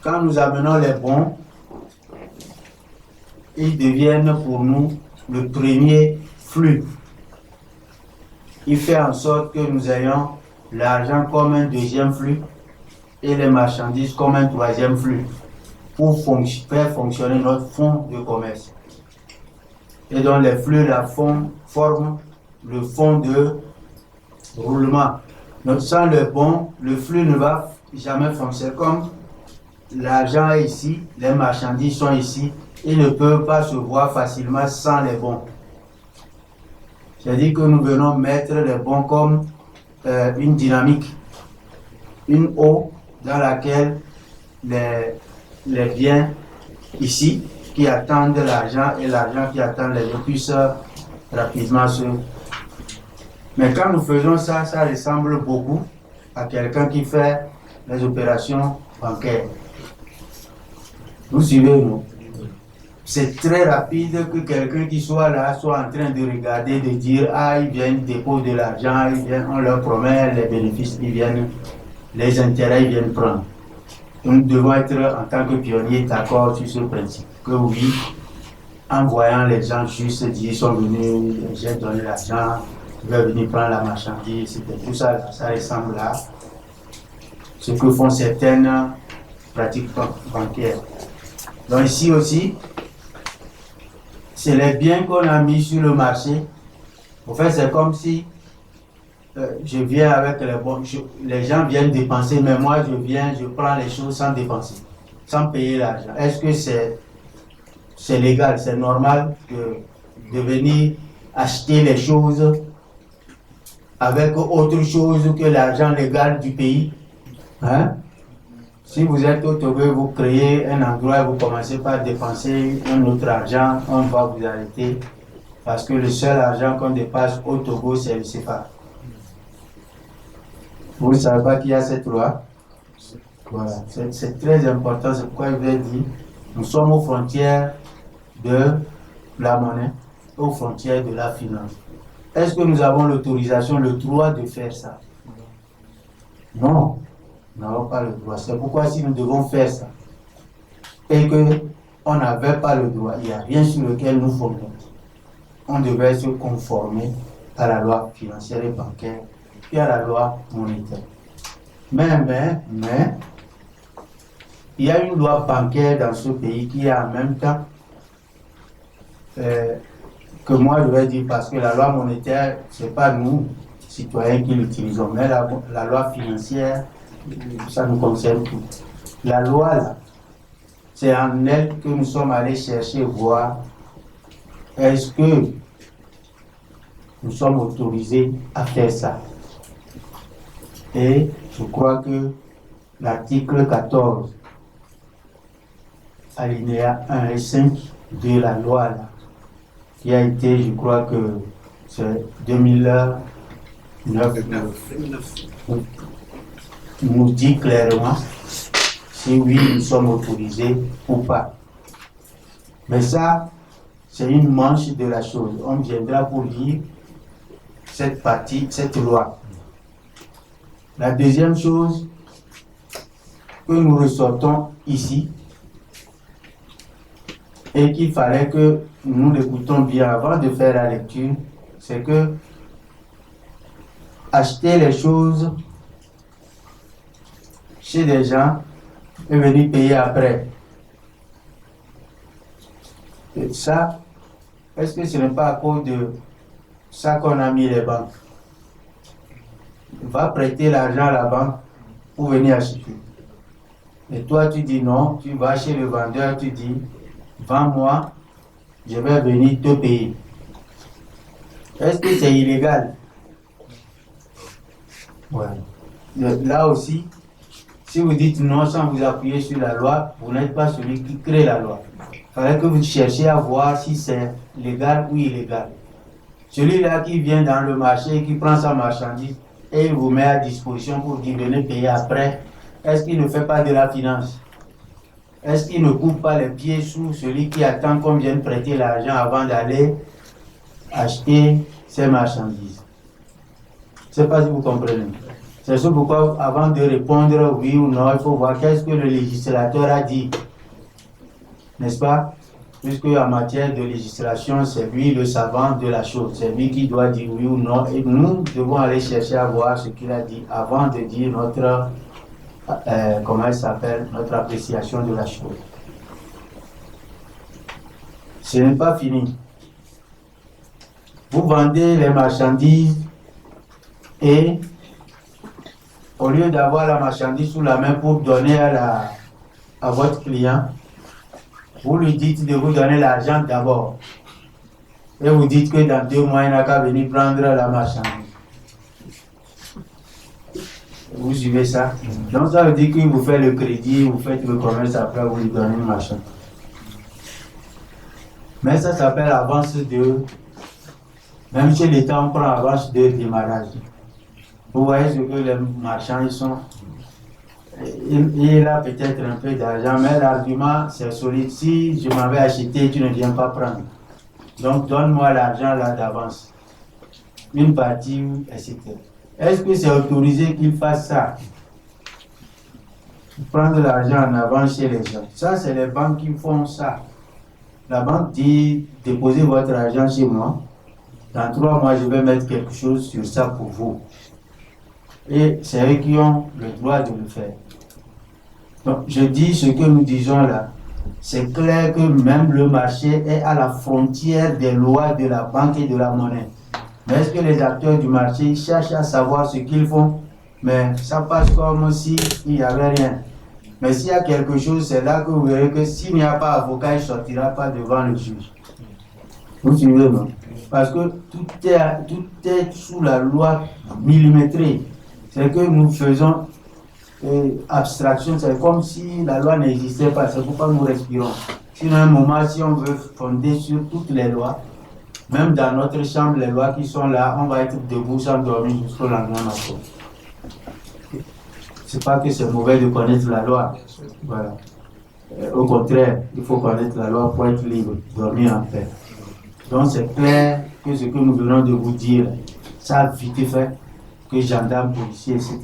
quand nous amenons les bons, ils deviennent pour nous le premier flux. Il fait en sorte que nous ayons l'argent comme un deuxième flux et les marchandises comme un troisième flux pour faire fonctionner notre fonds de commerce. Et donc les flux la forment le fonds de roulement. Donc sans le bon, le flux ne va jamais fonctionner. Comme l'argent est ici, les marchandises sont ici, ils ne peuvent pas se voir facilement sans les bons. C'est-à-dire que nous venons mettre les bons comme une dynamique, une eau dans laquelle les biens ici qui attendent l'argent et l'argent qui attend les eaux puissent rapidement se... Mais quand nous faisons ça, ça ressemble beaucoup à quelqu'un qui fait les opérations bancaires. Vous suivez, non? C'est très rapide que quelqu'un qui soit là soit en train de regarder, de dire ah, ils viennent déposer de l'argent, on leur promet les bénéfices, ils viennent, les intérêts, ils viennent prendre. Nous devons être en tant que pionniers d'accord sur ce principe. Que oui, en voyant les gens juste dire ils sont venus, j'ai donné l'argent, ils veulent venir prendre la marchandise, tout ça, ça ressemble à ce que font certaines pratiques bancaires. Donc ici aussi, c'est les biens qu'on a mis sur le marché. En fait, c'est comme si je viens avec les bons, les gens viennent dépenser, mais moi je viens, je prends les choses sans dépenser, sans payer l'argent. Est-ce que c'est légal, c'est normal de venir acheter les choses avec autre chose que l'argent légal du pays? Hein? Si vous êtes au Togo, vous créez un endroit, vous commencez par dépenser un autre argent, on va vous arrêter. Parce que le seul argent qu'on dépasse au Togo, c'est le CFA. Vous ne savez pas qu'il y a cette loi? Voilà, c'est très important, c'est pourquoi je vous ai dit, nous sommes aux frontières de la monnaie, aux frontières de la finance. Est-ce que nous avons l'autorisation, le droit de faire ça? Non. Nous n'avons pas le droit. C'est pourquoi si nous devons faire ça et qu'on n'avait pas le droit, il n'y a rien sur lequel nous fondons. On devait se conformer à la loi financière et bancaire et à la loi monétaire. Mais, il y a une loi bancaire dans ce pays qui est en même temps que moi je vais dire parce que la loi monétaire, ce n'est pas nous, citoyens, qui l'utilisons, mais la loi financière, ça nous concerne tout. La loi, là, c'est en elle que nous sommes allés chercher, voir est-ce que nous sommes autorisés à faire ça. Et je crois que l'article 14, alinéa 1 et 5 de la loi, là, qui a été, je crois que c'est 2009, nous dit clairement si oui, nous sommes autorisés ou pas. Mais ça, c'est une manche de la chose. On viendra pour lire cette partie, cette loi. La deuxième chose que nous ressortons ici, et qu'il fallait que nous l'écoutons bien avant de faire la lecture, c'est que acheter les choses chez des gens et venir payer après. Et ça, est-ce que ce n'est pas à cause de ça qu'on a mis les banques? On va prêter l'argent à la banque pour venir acheter. Et toi, tu dis non, tu vas chez le vendeur, tu dis, vends-moi, je vais venir te payer. Est-ce que c'est illégal? Ouais. Là aussi, si vous dites non sans vous appuyer sur la loi, vous n'êtes pas celui qui crée la loi. Il faudrait que vous cherchiez à voir si c'est légal ou illégal. Celui-là qui vient dans le marché, qui prend sa marchandise et il vous met à disposition pour qu'il vienne payer après, est-ce qu'il ne fait pas de la finance? Est-ce qu'il ne coupe pas les pieds sous celui qui attend qu'on vienne prêter l'argent avant d'aller acheter ses marchandises? Je ne sais pas si vous comprenez. C'est ce pourquoi, avant de répondre oui ou non, il faut voir qu'est-ce que le législateur a dit. N'est-ce pas? Puisque en matière de législation, c'est lui le savant de la chose. C'est lui qui doit dire oui ou non. Et nous devons aller chercher à voir ce qu'il a dit avant de dire notre, comment il s'appelle, notre appréciation de la chose. Ce n'est pas fini. Vous vendez les marchandises et au lieu d'avoir la marchandise sous la main pour donner à votre client, vous lui dites de vous donner l'argent d'abord. Et vous dites que dans 2 mois, il n'a qu'à venir prendre la marchandise. Vous suivez ça? Donc ça veut dire qu'il vous fait le crédit, vous faites le commerce, après vous lui donnez le marchand. Mais ça s'appelle avance de... Même chez l'État, on prend avance de démarrage. Vous voyez ce que les marchands ils sont. Il a peut-être un peu d'argent, mais l'argument c'est solide. Si je m'avais acheté, tu ne viens pas prendre. Donc donne-moi l'argent là d'avance. Une partie, etc. Est-ce que c'est autorisé qu'il fasse ça? Prendre l'argent en avance chez les gens. Ça, c'est les banques qui font ça. La banque dit, déposez votre argent chez moi. Dans 3 mois, je vais mettre quelque chose sur ça pour vous. Et c'est eux qui ont le droit de le faire. Donc, je dis ce que nous disons là. C'est clair que même le marché est à la frontière des lois de la banque et de la monnaie. Mais est-ce que les acteurs du marché cherchent à savoir ce qu'ils font? Mais ça passe comme s'il n'y avait rien. Mais s'il y a quelque chose, c'est là que vous verrez que s'il n'y a pas avocat, il ne sortira pas devant le juge. Vous suivez, non? Parce que tout est sous la loi millimétrée. C'est que nous faisons abstraction, c'est comme si la loi n'existait pas, c'est pourquoi nous respirons. Sinon, à un moment, si on veut fonder sur toutes les lois, même dans notre chambre, les lois qui sont là, on va être debout sans dormir jusqu'au lendemain matin. C'est pas que c'est mauvais de connaître la loi. Voilà. Au contraire, il faut connaître la loi pour être libre, dormir en paix. Donc c'est clair que ce que nous venons de vous dire, ça a vite fait que gendarmes, policiers, etc.,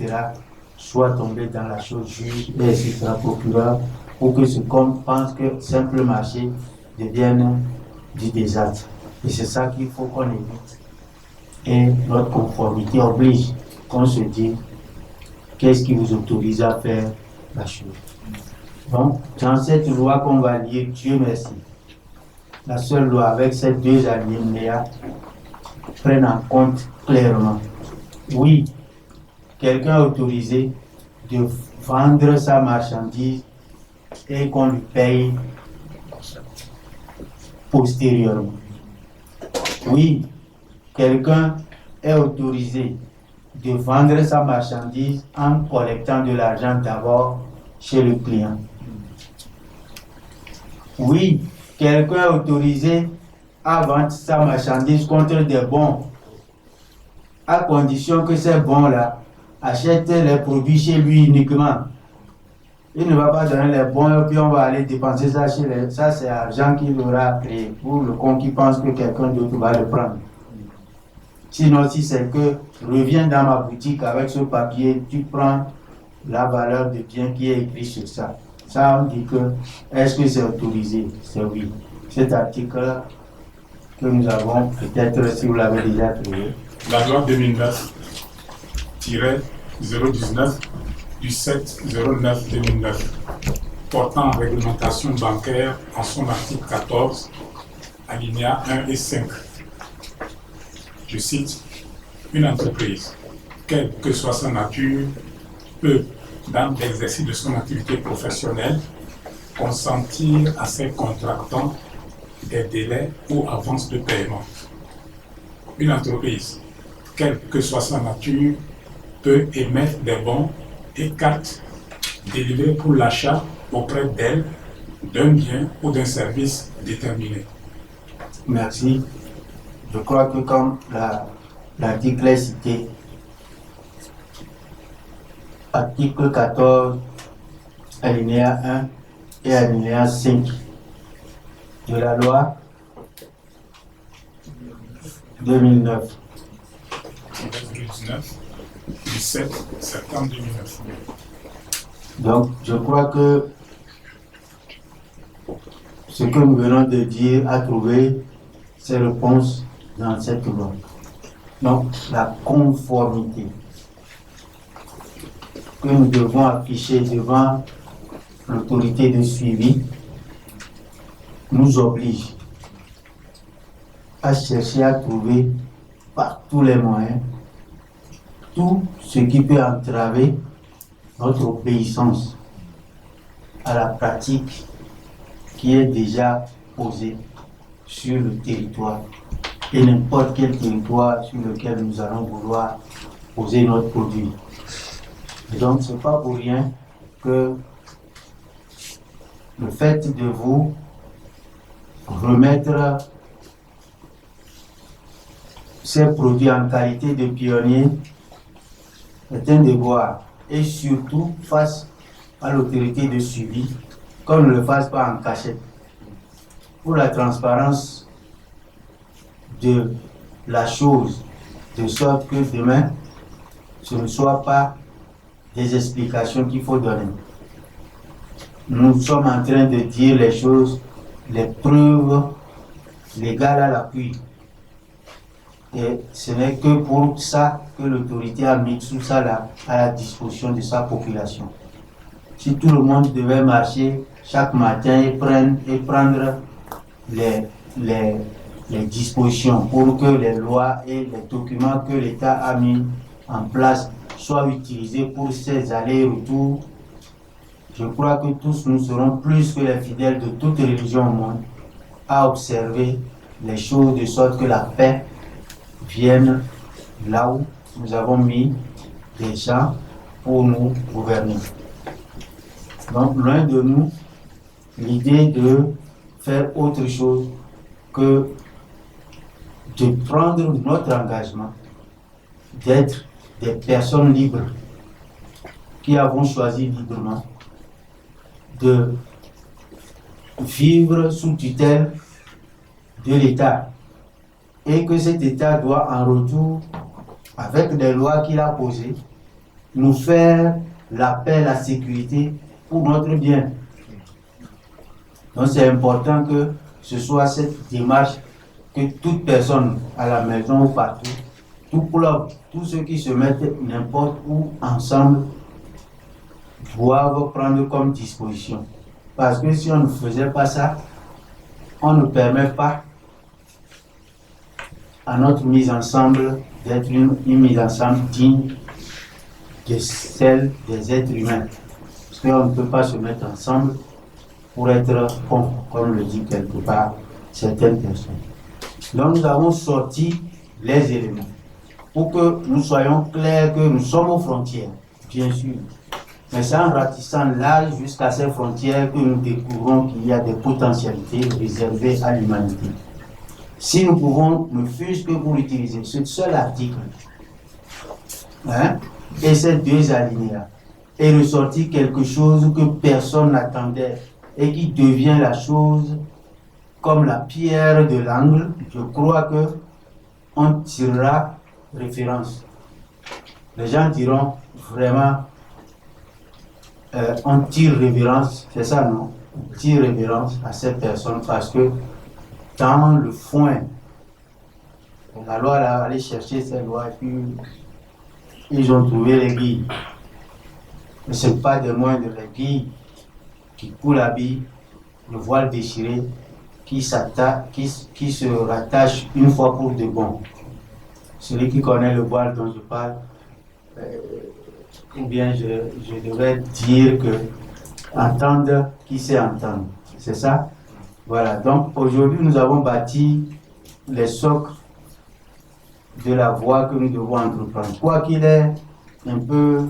soient tombés dans la chose juge, etc., procureur, pour que ce qu'on pense que simple marché devienne du désastre. Et c'est ça qu'il faut qu'on évite. Et notre conformité oblige qu'on se dise qu'est-ce qui vous autorise à faire la chose. Donc, dans cette loi qu'on va lire, Dieu merci, la seule loi avec ces 2 alinéas prennent en compte clairement. Oui, quelqu'un est autorisé de vendre sa marchandise et qu'on lui paye postérieurement. Oui, quelqu'un est autorisé de vendre sa marchandise en collectant de l'argent d'abord chez le client. Oui, quelqu'un est autorisé à vendre sa marchandise contre des bons, à condition que ces bons-là achètent les produits chez lui uniquement. Il ne va pas donner les bons et puis on va aller dépenser ça chez les... Ça, c'est l'argent qu'il aura créé pour le con qui pense que quelqu'un d'autre va le prendre. Sinon, si c'est que reviens dans ma boutique avec ce papier, tu prends la valeur de bien qui est écrit sur ça. Ça, on dit que, est-ce que c'est autorisé? C'est oui. Cet article que nous avons, peut-être si vous l'avez déjà trouvé. La loi 2009-019 du 7-09-2009 portant réglementation bancaire en son article 14, alinéa 1 et 5. Je cite, une entreprise, quelle que soit sa nature, peut, dans l'exercice de son activité professionnelle, consentir à ses contractants des délais ou avances de paiement. Une entreprise, quelle que soit sa nature, peut émettre des bons et cartes délivrées pour l'achat auprès d'elle d'un bien ou d'un service déterminé. Merci. Je crois que comme l'article est cité, article 14, alinéa 1 et alinéa 5 de la loi 2009. 2019 du 7 septembre 2009. Donc, je crois que ce que nous venons de dire a trouvé ses réponses dans cette loi. Donc, la conformité que nous devons afficher devant l'autorité de suivi nous oblige à chercher à trouver par tous les moyens tout ce qui peut entraver notre obéissance à la pratique qui est déjà posée sur le territoire et n'importe quel territoire sur lequel nous allons vouloir poser notre produit. Et donc, ce n'est pas pour rien que le fait de vous remettre ces produits en qualité de pionnier est un devoir, et surtout face à l'autorité de suivi, qu'on ne le fasse pas en cachette. Pour la transparence de la chose, de sorte que demain, ce ne soit pas des explications qu'il faut donner. Nous sommes en train de dire les choses, les preuves légales à l'appui. Et ce n'est que pour ça que l'autorité a mis tout ça là à la disposition de sa population. Si tout le monde devait marcher chaque matin et prendre les dispositions pour que les lois et les documents que l'État a mis en place soient utilisés pour ces allers-retours, je crois que tous nous serons plus que les fidèles de toute religion au monde à observer les choses de sorte que la paix vienne là où nous avons mis des gens pour nous gouverner. Donc, loin de nous, l'idée de faire autre chose que de prendre notre engagement, d'être des personnes libres qui avons choisi librement de vivre sous tutelle de l'État et que cet État doit en retour, avec des lois qu'il a posées, nous faire la paix, la sécurité pour notre bien. Donc c'est important que ce soit cette démarche que toute personne à la maison ou partout, tout club, tous ceux qui se mettent n'importe où ensemble doivent prendre comme disposition. Parce que si on ne faisait pas ça, on ne permet pas à notre mise ensemble d'être une mise ensemble digne de celle des êtres humains. Parce qu'on ne peut pas se mettre ensemble pour être comme le dit quelque part certaines personnes. Donc nous avons sorti les éléments pour que nous soyons clairs que nous sommes aux frontières, bien sûr. Mais c'est en ratissant large jusqu'à ces frontières que nous découvrons qu'il y a des potentialités réservées à l'humanité. Si nous pouvons, ne fût-ce que pour utiliser ce seul article, et ces deux alinéas, et ressortir quelque chose que personne n'attendait et qui devient la chose comme la pierre de l'angle, je crois que on tirera référence. Les gens diront vraiment on tire révérence, c'est ça non? On tire révérence à cette personne parce que dans le foin, la loi a allé chercher ces lois et puis ils ont trouvé les billes. Mais ce n'est pas des moindres, les billes qui coulent la bille, le voile déchiré, qui se rattache une fois pour de bon. Celui qui connaît le voile dont je parle, ou bien je devrais dire que entendre qui sait entendre. C'est ça? Voilà. Donc aujourd'hui, nous avons bâti les socles de la voie que nous devons entreprendre. Quoi qu'il est un peu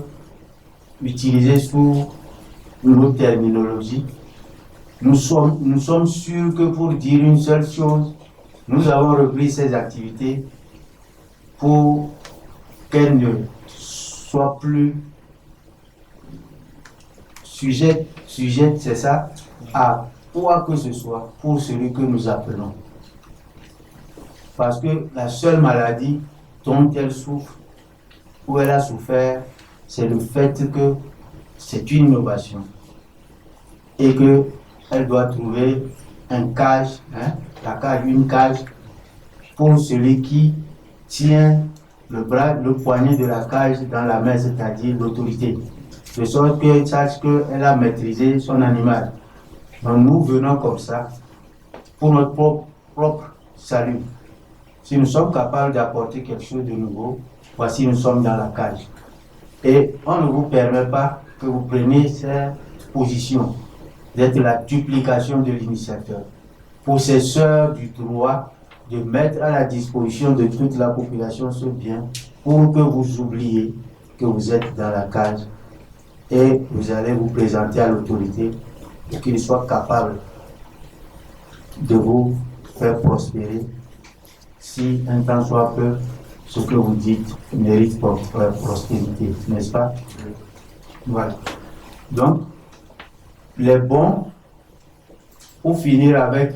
utilisé sous nos terminologies, nous sommes sûrs que pour dire une seule chose, nous avons repris ces activités pour qu'elles ne soient plus sujettes, c'est ça, à quoi que ce soit pour celui que nous appelons. Parce que la seule maladie dont elle souffre, où elle a souffert, c'est le fait que c'est une innovation et qu'elle doit trouver un cage, une cage pour celui qui tient le poignet de la cage dans la main, c'est-à-dire l'autorité, de sorte qu'elle sache qu'elle a maîtrisé son animal. Donc nous venons comme ça pour notre propre salut. Si nous sommes capables d'apporter quelque chose de nouveau, voici nous sommes dans la cage. Et on ne vous permet pas que vous preniez cette position d'être la duplication de l'initiateur, possesseur du droit de mettre à la disposition de toute la population ce bien pour que vous oubliez que vous êtes dans la cage et vous allez vous présenter à l'autorité pour qu'il soit capable de vous faire prospérer si un temps soit peu ce que vous dites mérite prospérité, n'est-ce pas? Voilà. Donc, les bons, pour finir avec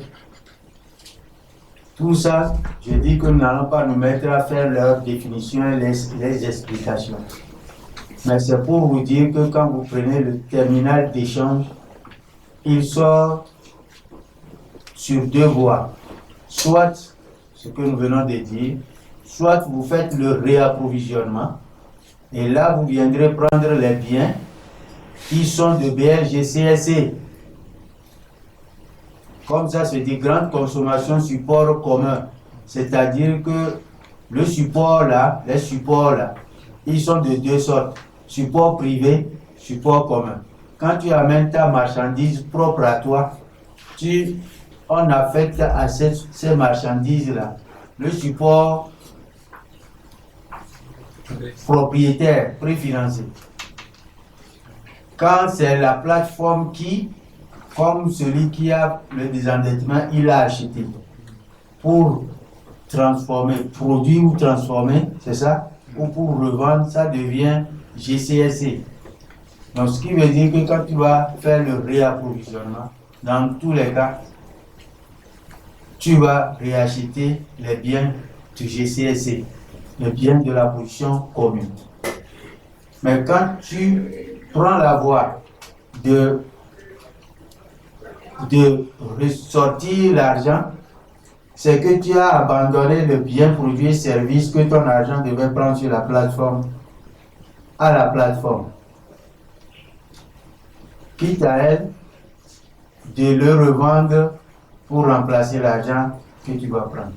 tout ça, je dis que nous n'allons pas nous mettre à faire leurs définitions et les explications. Mais c'est pour vous dire que quand vous prenez le terminal d'échange, il sort sur deux voies. Soit ce que nous venons de dire, soit vous faites le réapprovisionnement, et là vous viendrez prendre les biens qui sont de BRGCSE. Comme ça, c'est des grandes consommations support commun. C'est-à-dire que le support là, les supports là, ils sont de deux sortes. Support privé, support commun. Quand tu amènes ta marchandise propre à toi, on affecte à ces marchandises-là le support propriétaire, préfinancé. Quand c'est la plateforme qui, comme celui qui a le désendettement, il a acheté pour transformer, produire ou transformer, c'est ça, ou pour revendre, ça devient GCSE. Donc ce qui veut dire que quand tu vas faire le réapprovisionnement, dans tous les cas, tu vas réacheter les biens du GCSE, les biens de la production commune. Mais quand tu prends la voie de ressortir l'argent, c'est que tu as abandonné le bien produit et service que ton argent devait prendre sur la plateforme à la plateforme. Quitte à elle de le revendre pour remplacer l'argent que tu vas prendre.